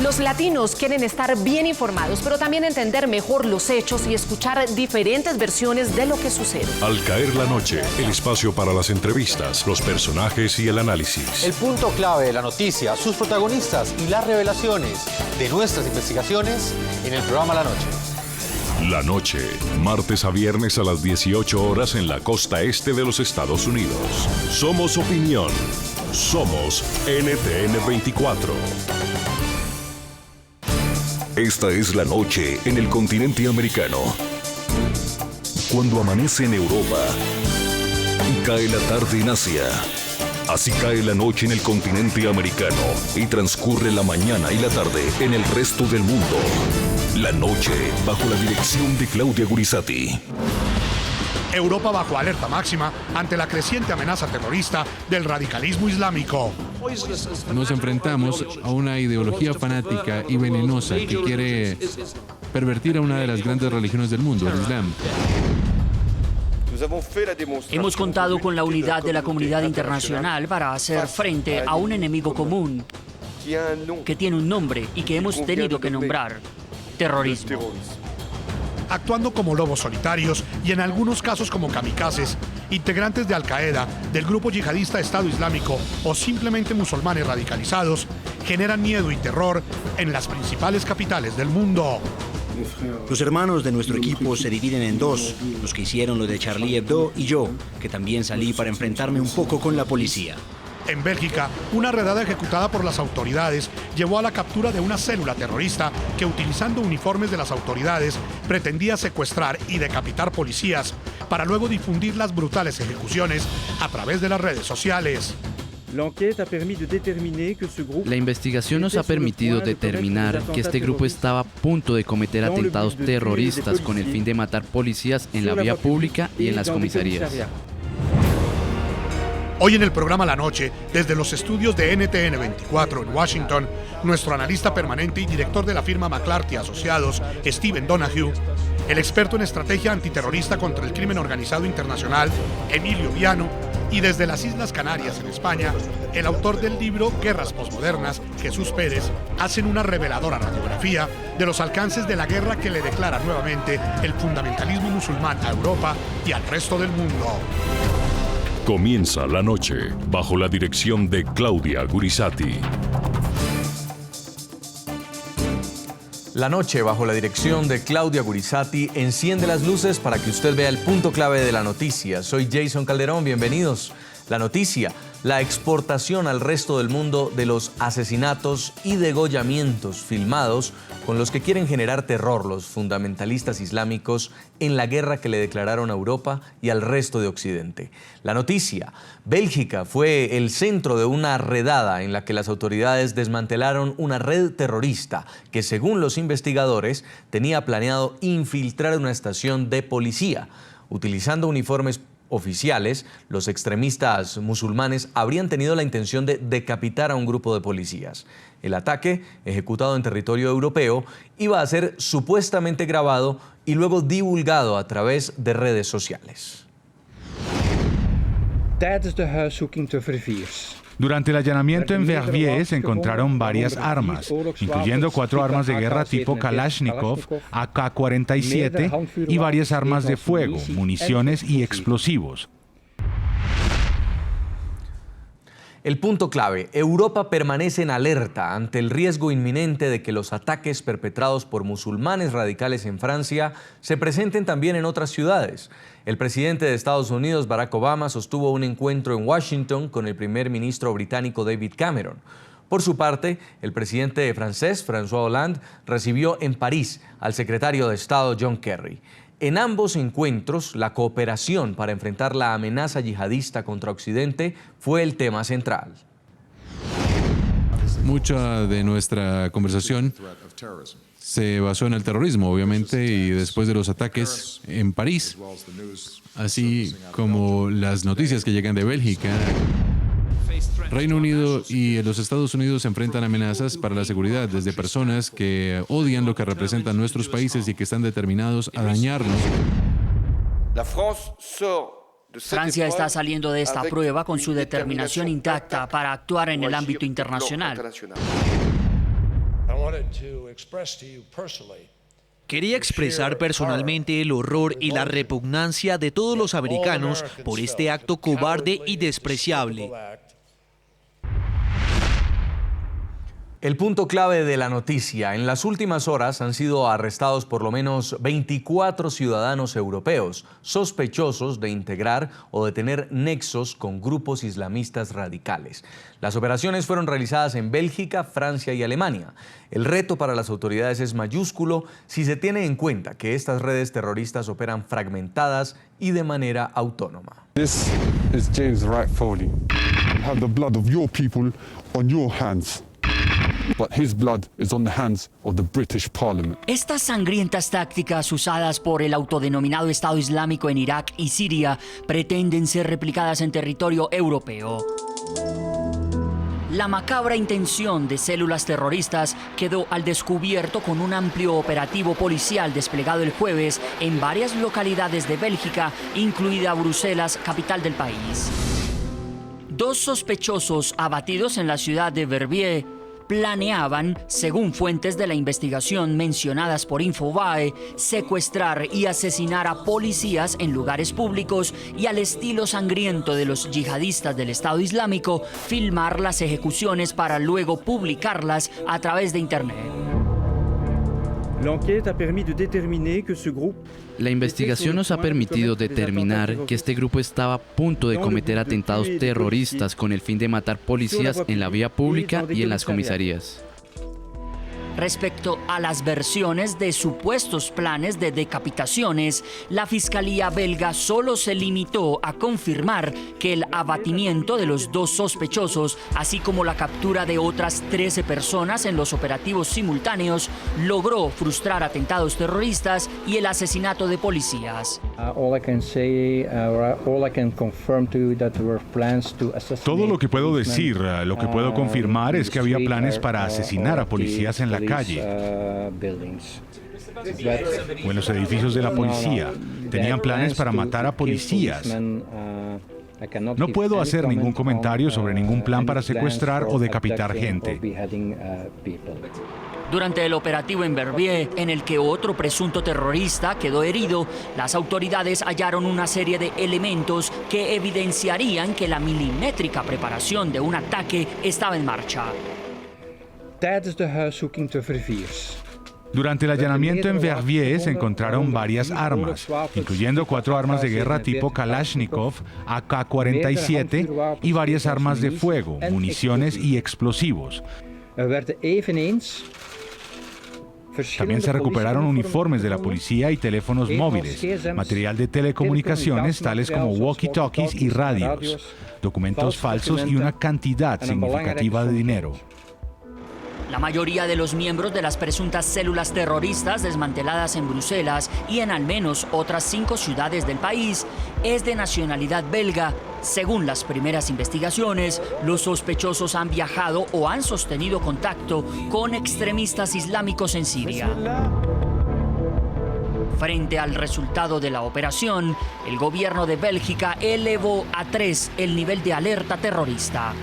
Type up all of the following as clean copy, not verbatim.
Los latinos quieren estar bien informados, pero también entender mejor los hechos y escuchar diferentes versiones de lo que sucede. Al caer la noche, el espacio para las entrevistas, los personajes y el análisis. El punto clave de la noticia, sus protagonistas y las revelaciones de nuestras investigaciones en el programa La Noche. La Noche, martes a viernes a las 18 horas en la costa este de los Estados Unidos. Somos opinión. Somos NTN 24. Esta es la noche en el continente americano. Cuando amanece en Europa y cae la tarde en Asia. Así cae la noche en el continente americano y transcurre la mañana y la tarde en el resto del mundo. La Noche, bajo la dirección de Claudia Gurizati. Europa bajo alerta máxima ante la creciente amenaza terrorista del radicalismo islámico. Nos enfrentamos a una ideología fanática y venenosa que quiere pervertir a una de las grandes religiones del mundo, el Islam. Hemos contado con la unidad de la comunidad internacional para hacer frente a un enemigo común que tiene un nombre y que hemos tenido que nombrar: terrorismo. Actuando como lobos solitarios y en algunos casos como kamikazes, integrantes de Al-Qaeda, del grupo yihadista Estado Islámico o simplemente musulmanes radicalizados, generan miedo y terror en las principales capitales del mundo. Los hermanos de nuestro equipo se dividen en dos, los que hicieron lo de Charlie Hebdo y yo, que también salí para enfrentarme un poco con la policía. En Bélgica, una redada ejecutada por las autoridades llevó a la captura de una célula terrorista que, utilizando uniformes de las autoridades, pretendía secuestrar y decapitar policías para luego difundir las brutales ejecuciones a través de las redes sociales. La investigación nos ha permitido determinar que este grupo estaba a punto de cometer atentados terroristas con el fin de matar policías en la vía pública y en las comisarías. Hoy en el programa La Noche, desde los estudios de NTN 24 en Washington, nuestro analista permanente y director de la firma McClarty Asociados, Stephen Donahue, el experto en estrategia antiterrorista contra el crimen organizado internacional, Emilio Viano, y desde las Islas Canarias, en España, el autor del libro Guerras Postmodernas, Jesús Pérez, hacen una reveladora radiografía de los alcances de la guerra que le declara nuevamente el fundamentalismo musulmán a Europa y al resto del mundo. Comienza La Noche, bajo la dirección de Claudia Gurizati. La Noche, bajo la dirección de Claudia Gurizati, enciende las luces para que usted vea el punto clave de la noticia. Soy Jason Calderón, bienvenidos. La noticia: la exportación al resto del mundo de los asesinatos y degollamientos filmados con los que quieren generar terror los fundamentalistas islámicos en la guerra que le declararon a Europa y al resto de Occidente. La noticia: Bélgica fue el centro de una redada en la que las autoridades desmantelaron una red terrorista que, según los investigadores, tenía planeado infiltrar una estación de policía. Utilizando uniformes oficiales, los extremistas musulmanes habrían tenido la intención de decapitar a un grupo de policías. El ataque, ejecutado en territorio europeo, iba a ser supuestamente grabado y luego divulgado a través de redes sociales. Durante el allanamiento en Verviers se encontraron varias armas, incluyendo 4 armas de guerra tipo Kalashnikov, AK-47 y varias armas de fuego, municiones y explosivos. El punto clave: Europa permanece en alerta ante el riesgo inminente de que los ataques perpetrados por musulmanes radicales en Francia se presenten también en otras ciudades. El presidente de Estados Unidos, Barack Obama, sostuvo un encuentro en Washington con el primer ministro británico David Cameron. Por su parte, el presidente francés, François Hollande, recibió en París al secretario de Estado John Kerry. En ambos encuentros, la cooperación para enfrentar la amenaza yihadista contra Occidente fue el tema central. Mucha de nuestra conversación se basó en el terrorismo, obviamente, y después de los ataques en París, así como las noticias que llegan de Bélgica, Reino Unido y los Estados Unidos se enfrentan a amenazas para la seguridad desde personas que odian lo que representan nuestros países y que están determinados a dañarnos. Francia está saliendo de esta prueba con su determinación intacta para actuar en el ámbito internacional. Quería expresar personalmente el horror y la repugnancia de todos los americanos por este acto cobarde y despreciable. El punto clave de la noticia: en las últimas horas han sido arrestados por lo menos 24 ciudadanos europeos sospechosos de integrar o de tener nexos con grupos islamistas radicales. Las operaciones fueron realizadas en Bélgica, Francia y Alemania. El reto para las autoridades es mayúsculo si se tiene en cuenta que estas redes terroristas operan fragmentadas y de manera autónoma. This is James Wright Foley. You have the blood of your people on your hands. But his blood is on the hands of the British Parliament. Estas sangrientas tácticas usadas por el autodenominado Estado Islámico en Irak y Siria pretenden ser replicadas en territorio europeo. La macabra intención de células terroristas quedó al descubierto con un amplio operativo policial desplegado el jueves en varias localidades de Bélgica, incluida Bruselas, capital del país. 2 sospechosos abatidos en la ciudad de Verviers planeaban, según fuentes de la investigación mencionadas por Infobae, secuestrar y asesinar a policías en lugares públicos y, al estilo sangriento de los yihadistas del Estado Islámico, filmar las ejecuciones para luego publicarlas a través de Internet. La investigación nos ha permitido determinar que este grupo estaba a punto de cometer atentados terroristas con el fin de matar policías en la vía pública y en las comisarías. Respecto a las versiones de supuestos planes de decapitaciones, la Fiscalía belga solo se limitó a confirmar que el abatimiento de los 2 sospechosos, así como la captura de otras 13 personas en los operativos simultáneos, logró frustrar atentados terroristas y el asesinato de policías. Todo lo que puedo decir, lo que puedo confirmar es que había planes para asesinar a policías en la calle o en los edificios de la policía. Tenían planes para matar a policías. No puedo hacer ningún comentario sobre ningún plan para secuestrar o decapitar gente. Durante el operativo en Verviers, en el que otro presunto terrorista quedó herido, las autoridades hallaron una serie de elementos que evidenciarían que la milimétrica preparación de un ataque estaba en marcha. Durante el allanamiento en Verviers se encontraron varias armas, incluyendo 4 armas de guerra tipo Kalashnikov, AK-47 y varias armas de fuego, municiones y explosivos. También se recuperaron uniformes de la policía y teléfonos móviles, material de telecomunicaciones tales como walkie-talkies y radios, documentos falsos y una cantidad significativa de dinero. La mayoría de los miembros de las presuntas células terroristas desmanteladas en Bruselas y en al menos otras 5 ciudades del país es de nacionalidad belga. Según las primeras investigaciones, los sospechosos han viajado o han sostenido contacto con extremistas islámicos en Siria. Frente al resultado de la operación, el gobierno de Bélgica elevó a 3 el nivel de alerta terrorista.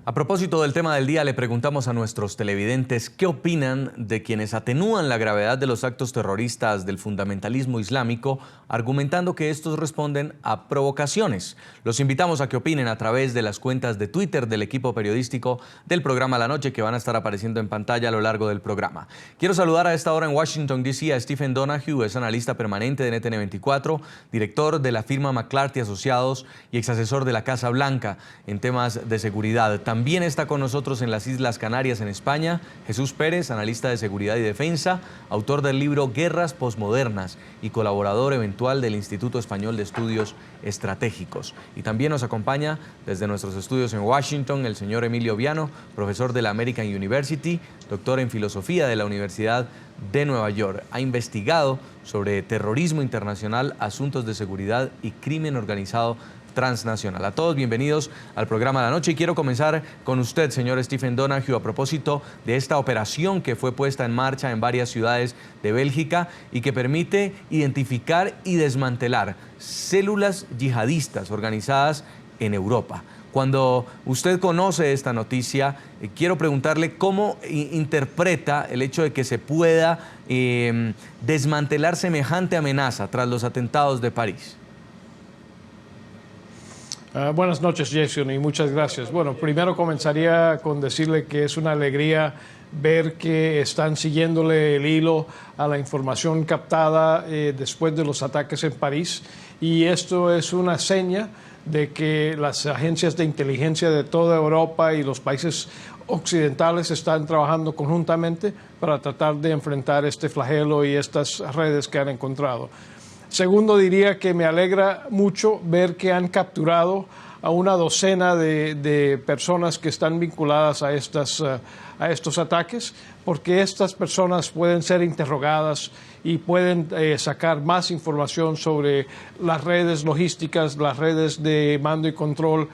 A propósito del tema del día, le preguntamos a nuestros televidentes qué opinan de quienes atenúan la gravedad de los actos terroristas del fundamentalismo islámico, argumentando que estos responden a provocaciones. Los invitamos a que opinen a través de las cuentas de Twitter del equipo periodístico del programa La Noche, que van a estar apareciendo en pantalla a lo largo del programa. Quiero saludar a esta hora en Washington, D.C. a Stephen Donahue, es analista permanente de NTN24, director de la firma McClarty Asociados y exasesor de la Casa Blanca en temas de seguridad. También está con nosotros en las Islas Canarias, en España, Jesús Pérez, analista de seguridad y defensa, autor del libro Guerras Postmodernas y colaborador eventual del Instituto Español de Estudios Estratégicos. Y también nos acompaña desde nuestros estudios en Washington el señor Emilio Viano, profesor de la American University, doctor en filosofía de la Universidad de Nueva York. Ha investigado sobre terrorismo internacional, asuntos de seguridad y crimen organizado transnacional. A todos bienvenidos al programa de la noche y quiero comenzar con usted, señor Stephen Donahue, a propósito de esta operación que fue puesta en marcha en varias ciudades de Bélgica y que permite identificar y desmantelar células yihadistas organizadas en Europa. Cuando usted conoce esta noticia, quiero preguntarle cómo interpreta el hecho de que se pueda desmantelar semejante amenaza tras los atentados de París. Buenas noches, Jason, y muchas gracias. Bueno, primero comenzaría con decirle que es una alegría ver que están siguiéndole el hilo a la información captada después de los ataques en París, y esto es una seña de que las agencias de inteligencia de toda Europa y los países occidentales están trabajando conjuntamente para tratar de enfrentar este flagelo y estas redes que han encontrado. Segundo, diría que me alegra mucho ver que han capturado a una docena de personas que están vinculadas a estos ataques, porque estas personas pueden ser interrogadas y pueden sacar más información sobre las redes logísticas, las redes de mando y control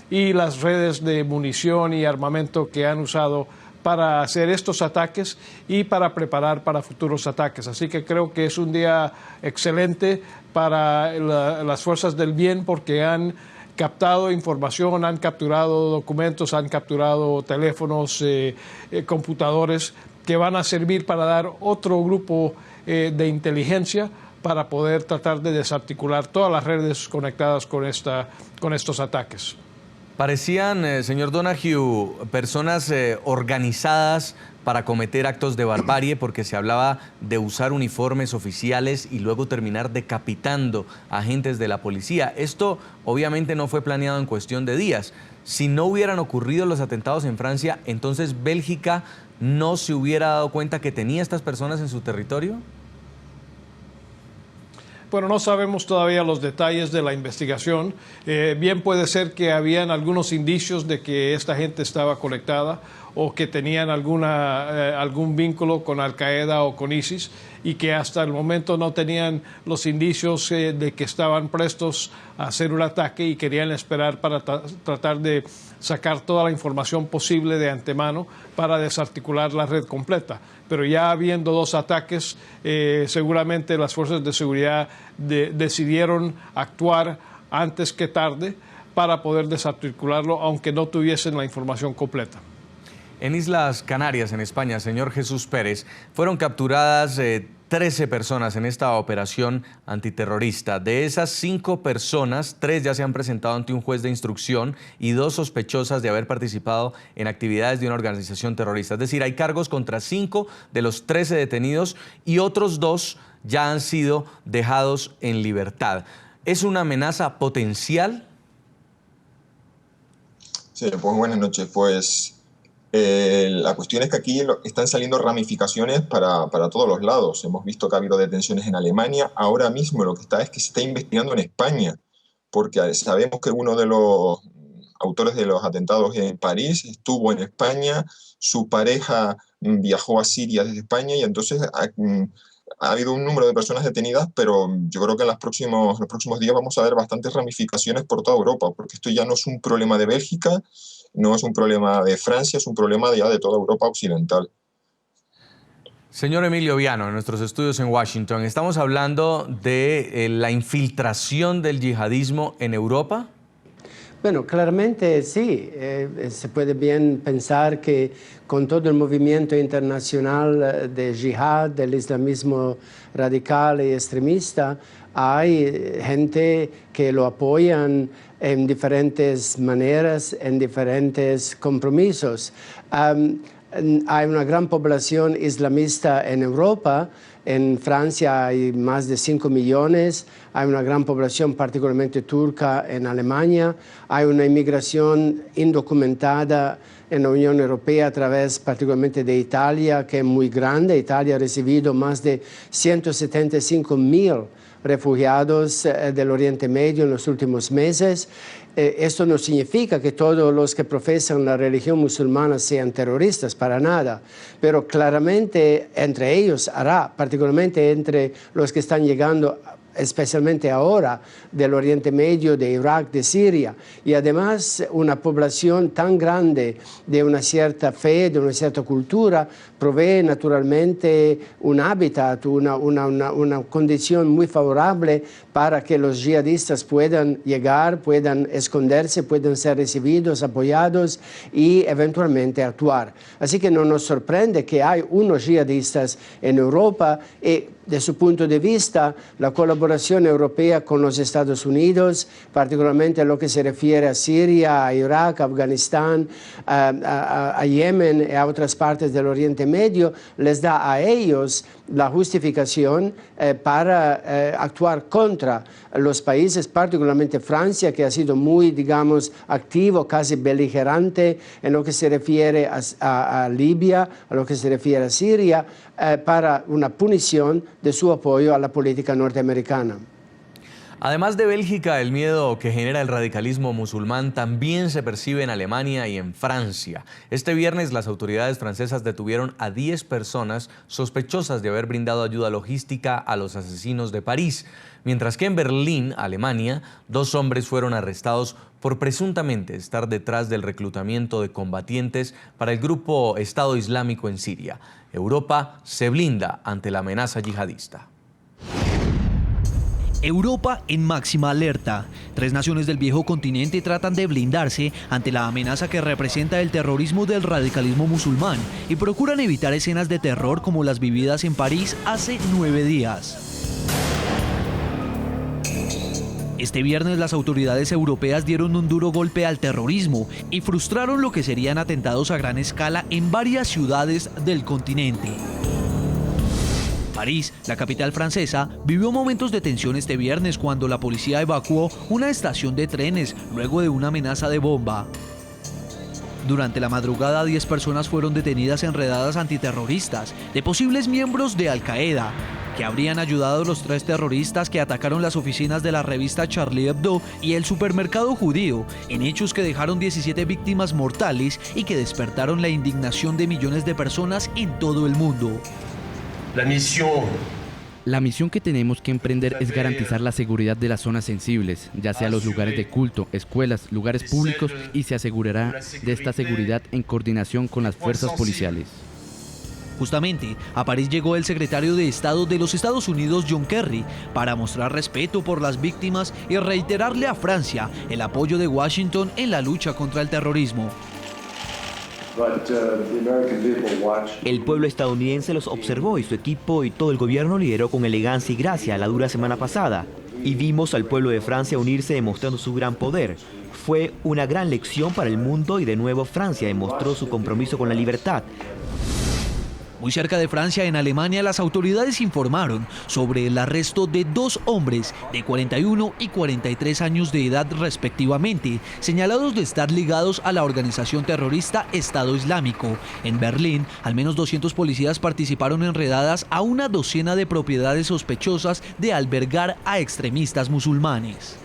y las redes de munición y armamento que han usado para hacer estos ataques y para preparar para futuros ataques. Así que creo que es un día excelente para las fuerzas del bien, porque han captado información, han capturado documentos, han capturado teléfonos, computadores que van a servir para dar otro grupo de inteligencia para poder tratar de desarticular todas las redes conectadas con estos ataques. Parecían, señor Donoghue, personas organizadas para cometer actos de barbarie, porque se hablaba de usar uniformes oficiales y luego terminar decapitando agentes de la policía. Esto obviamente no fue planeado en cuestión de días. Si no hubieran ocurrido los atentados en Francia, entonces Bélgica no se hubiera dado cuenta que tenía estas personas en su territorio. Bueno, no sabemos todavía los detalles de la investigación. Bien puede ser que habían algunos indicios de que esta gente estaba conectada o que tenían algún vínculo con Al-Qaeda o con ISIS, y que hasta el momento no tenían los indicios de que estaban prestos a hacer un ataque y querían esperar para tratar de sacar toda la información posible de antemano para desarticular la red completa. Pero ya habiendo dos ataques, seguramente las fuerzas de seguridad decidieron actuar antes que tarde para poder desarticularlo, aunque no tuviesen la información completa. En Islas Canarias, en España, señor Jesús Pérez, fueron capturadas 13 personas en esta operación antiterrorista. De esas 5 personas, 3 ya se han presentado ante un juez de instrucción y 2 sospechosas de haber participado en actividades de una organización terrorista. Es decir, hay cargos contra 5 de los 13 detenidos y otros 2 ya han sido dejados en libertad. ¿Es una amenaza potencial? Sí, pues buenas noches. Pues la cuestión es que aquí están saliendo ramificaciones para todos los lados. Hemos visto que ha habido detenciones en Alemania. Ahora mismo lo que está es que se está investigando en España, porque sabemos que uno de los autores de los atentados en París estuvo en España, su pareja viajó a Siria desde España, y entonces ha habido un número de personas detenidas, pero yo creo que en los próximos días vamos a ver bastantes ramificaciones por toda Europa, porque esto ya no es un problema de Bélgica, no es un problema de Francia, es un problema ya de toda Europa occidental. Señor Emilio Viano, en nuestros estudios en Washington, ¿estamos hablando de la infiltración del yihadismo en Europa? Bueno, claramente sí. Se puede bien pensar que con todo el movimiento internacional de yihad, del islamismo radical y extremista, hay gente que lo apoyan en diferentes maneras, en diferentes compromisos. Hay una gran población islamista en Europa. En Francia hay más de 5 millones, hay una gran población particularmente turca en Alemania, hay una inmigración indocumentada en la Unión Europea a través particularmente de Italia, que es muy grande. Italia ha recibido más de 175.000 refugiados del Oriente Medio en los últimos meses. Esto no significa que todos los que profesan la religión musulmana sean terroristas, para nada, pero claramente entre ellos particularmente entre los que están llegando especialmente ahora, del Oriente Medio, de Irak, de Siria, y además una población tan grande de una cierta fe, de una cierta cultura, provee naturalmente un hábitat, una condición muy favorable para que los yihadistas puedan llegar, puedan esconderse, puedan ser recibidos, apoyados y eventualmente actuar. Así que no nos sorprende que hay unos yihadistas en Europa y, de su punto de vista, la colaboración europea con los Estados Unidos, particularmente en lo que se refiere a Siria, a Irak, a Afganistán, a Yemen y a otras partes del Oriente Medio, les da a ellos la justificación para actuar contra los países, particularmente Francia, que ha sido muy, digamos, activo, casi beligerante en lo que se refiere a Libia, a lo que se refiere a Siria, para una punición de su apoyo a la política norteamericana. Además de Bélgica, el miedo que genera el radicalismo musulmán también se percibe en Alemania y en Francia. Este viernes las autoridades francesas detuvieron a 10 personas sospechosas de haber brindado ayuda logística a los asesinos de París, mientras que en Berlín, Alemania, 2 hombres fueron arrestados por presuntamente estar detrás del reclutamiento de combatientes para el grupo Estado Islámico en Siria. Europa se blinda ante la amenaza yihadista. Europa en máxima alerta. 3 naciones del viejo continente tratan de blindarse ante la amenaza que representa el terrorismo del radicalismo musulmán y procuran evitar escenas de terror como las vividas en París hace 9 días. Este viernes las autoridades europeas dieron un duro golpe al terrorismo y frustraron lo que serían atentados a gran escala en varias ciudades del continente. París, la capital francesa, vivió momentos de tensión este viernes cuando la policía evacuó una estación de trenes luego de una amenaza de bomba. Durante la madrugada, 10 personas fueron detenidas en redadas antiterroristas de posibles miembros de Al-Qaeda, que habrían ayudado a los 3 terroristas que atacaron las oficinas de la revista Charlie Hebdo y el supermercado judío, en hechos que dejaron 17 víctimas mortales y que despertaron la indignación de millones de personas en todo el mundo. La misión que tenemos que emprender es garantizar la seguridad de las zonas sensibles, ya sea los lugares de culto, escuelas, lugares públicos, y se asegurará de esta seguridad en coordinación con las fuerzas policiales. Justamente, a París llegó el secretario de Estado de los Estados Unidos, John Kerry, para mostrar respeto por las víctimas y reiterarle a Francia el apoyo de Washington en la lucha contra el terrorismo. El pueblo estadounidense los observó y su equipo y todo el gobierno lideró con elegancia y gracia la dura semana pasada. Y vimos al pueblo de Francia unirse demostrando su gran poder. Fue una gran lección para el mundo y de nuevo Francia demostró su compromiso con la libertad. Muy cerca de Francia, en Alemania, las autoridades informaron sobre el arresto de 2 hombres de 41 y 43 años de edad respectivamente, señalados de estar ligados a la organización terrorista Estado Islámico. En Berlín, al menos 200 policías participaron en redadas a una docena de propiedades sospechosas de albergar a extremistas musulmanes.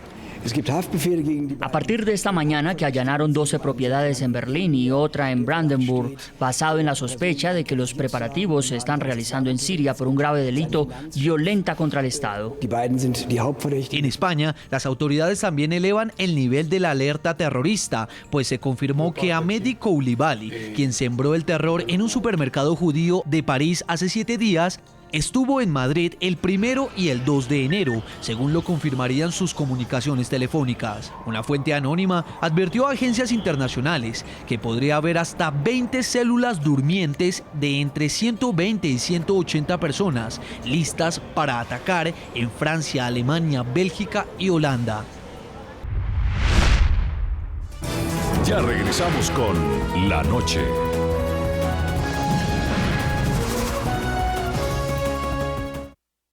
A partir de esta mañana que allanaron 12 propiedades en Berlín y otra en Brandenburg, basado en la sospecha de que los preparativos se están realizando en Siria por un grave delito violenta contra el Estado. En España, las autoridades también elevan el nivel de la alerta terrorista, pues se confirmó que Ahmedi Koulibaly, quien sembró el terror en un supermercado judío de París hace 7 días, estuvo en Madrid el 1 y el 2 de enero, según lo confirmarían sus comunicaciones telefónicas. Una fuente anónima advirtió a agencias internacionales que podría haber hasta 20 células durmientes de entre 120 y 180 personas, listas para atacar en Francia, Alemania, Bélgica y Holanda. Ya regresamos con La Noche.